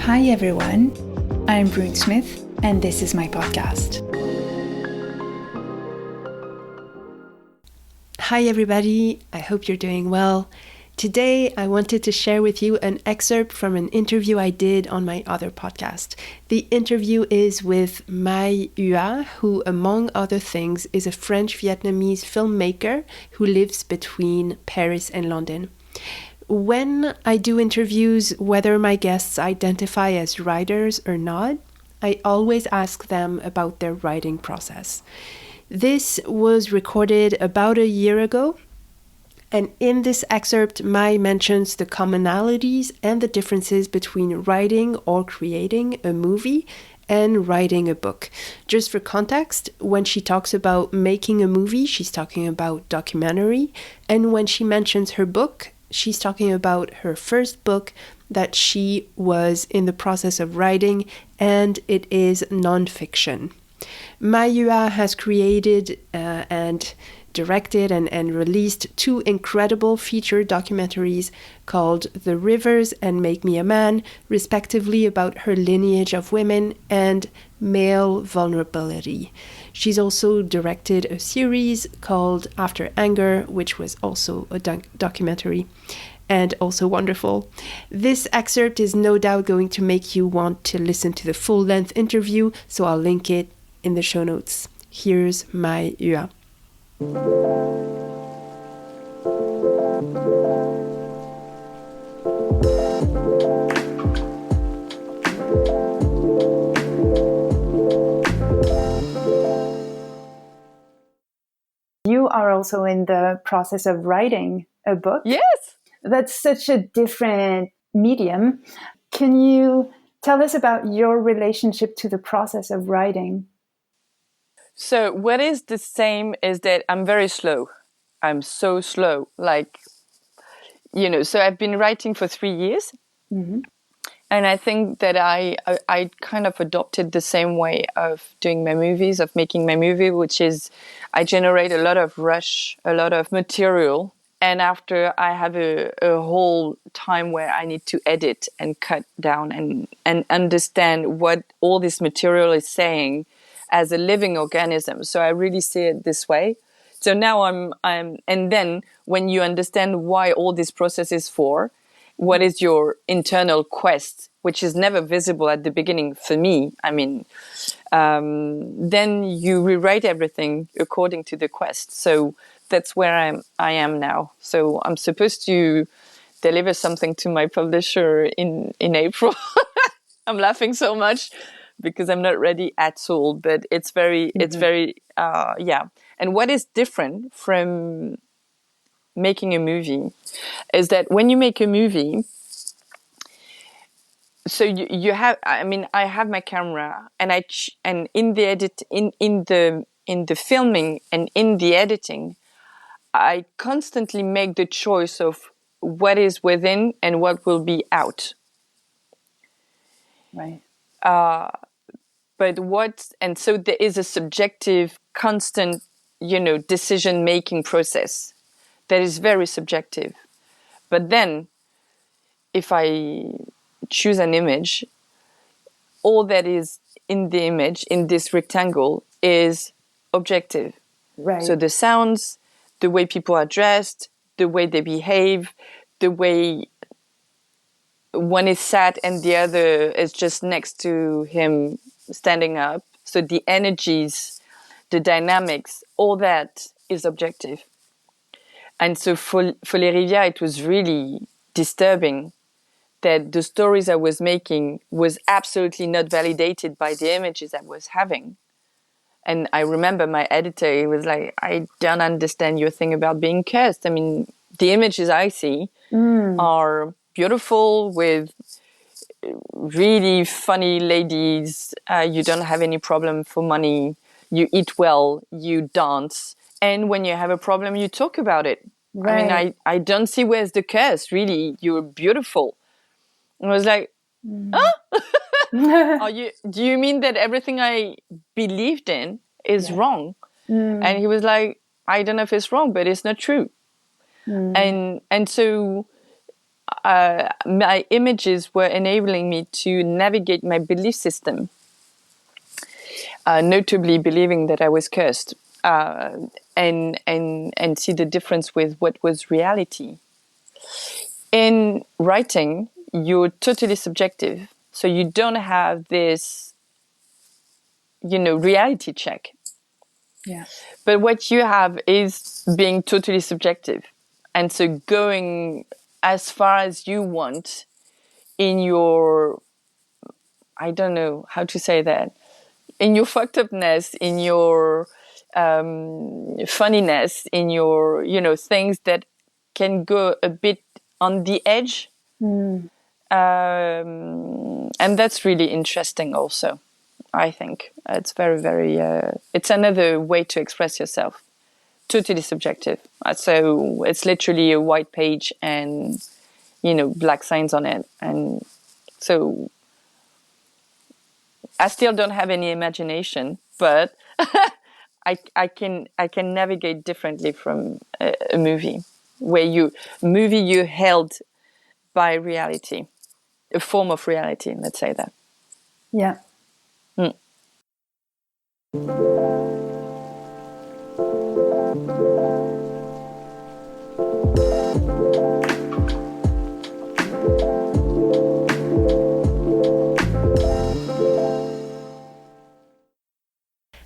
Hi everyone, I'm Brune Smith and this is my podcast. Hi everybody, I hope you're doing well. Today I wanted to share with you an excerpt from an interview I did on my other podcast. The interview is with Mai Hua, who among other things is a French-Vietnamese filmmaker who lives between Paris and London. When I do interviews, whether my guests identify as writers or not, I always ask them about their writing process. This was recorded about a year ago, and in this excerpt, Mai mentions the commonalities and the differences between writing or creating a movie and writing a book. Just for context, when she talks about making a movie, she's talking about documentary, and when she mentions her book, she's talking about her first book that she was in the process of writing, and it is nonfiction. Mai Hua has created and directed and released two incredible feature documentaries called The Rivers and Make Me a Man, respectively about her lineage of women and male vulnerability. She's also directed a series called After Anger, which was also a documentary and also wonderful. This excerpt is no doubt going to make you want to listen to the full-length interview, so I'll link it in the show notes. Here's Mai Hua. You are also in the process of writing a book. Yes. That's such a different medium. Can you tell us about your relationship to the process of writing? So what is the same is that I'm very slow. I'm so slow. So I've been writing for 3 years. Mm-hmm. And I think that I kind of adopted the same way of doing my movies, of making my movie, which is I generate a lot of rush, a lot of material. And after I have a whole time where I need to edit and cut down and understand what all this material is saying as a living organism. So I really see it this way. So now and then when you understand why all this process is for, what is your internal quest, which is never visible at the beginning for me. I mean, then you rewrite everything according to the quest. So that's where I am now. So I'm supposed to deliver something to my publisher in April. I'm laughing so much because I'm not ready at all, but it's very, yeah. And what is different from making a movie is that when you make a movie, so you have, I mean, I have my camera and and in the edit, in the filming and in the editing, I constantly make the choice of what is within and what will be out. Right. And so there is a subjective, constant, decision-making process that is very subjective. But then, if I choose an image, all that is in the image, in this rectangle, is objective. Right. So the sounds, the way people are dressed, the way they behave, the way one is sat and the other is just next to him standing up. So the energies, the dynamics, all that is objective. And so for Les Rivières, it was really disturbing that the stories I was making was absolutely not validated by the images I was having. And I remember my editor, he was like, I don't understand your thing about being cursed. I mean, the images I see are beautiful with really funny ladies. You don't have any problem for money. You eat well, you dance. And when you have a problem, you talk about it. Right. I mean, I don't see where's the curse, really. You're beautiful. And I was like, do you mean that everything I believed in is wrong? And he was like, I don't know if it's wrong, but it's not true. And so my images were enabling me to navigate my belief system, notably believing that I was cursed, and see the difference with what was reality. In writing, you're totally subjective, so you don't have this, reality check. Yeah. But what you have is being totally subjective, and so going as far as you want in your, I don't know how to say that, in your fucked upness, in your funniness, in your, things that can go a bit on the edge. And that's really interesting also, I think. It's very, very, it's another way to express yourself. Totally subjective. So it's literally a white page and, black signs on it. And so I still don't have any imagination, but I can navigate differently from a movie where you're held by reality, a form of reality. Let's say that. Yeah. Mm.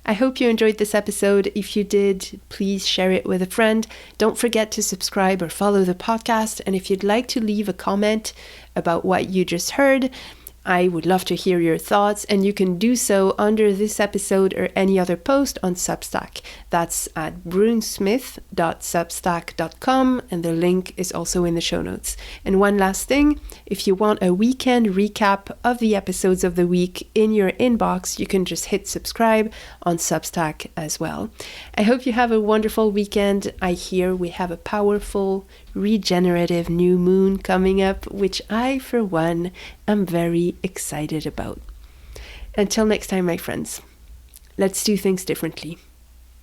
I hope you enjoyed this episode. If you did, please share it with a friend. Don't forget to subscribe or follow the podcast. And if you'd like to leave a comment about what you just heard, I would love to hear your thoughts, and you can do so under this episode or any other post on Substack. That's at brunsmith.substack.com, and the link is also in the show notes. And one last thing, if you want a weekend recap of the episodes of the week in your inbox, you can just hit subscribe on Substack as well. I hope you have a wonderful weekend. I hear we have a powerful, regenerative new moon coming up, which I, for one, am very excited about. Until next time, my friends, let's do things differently.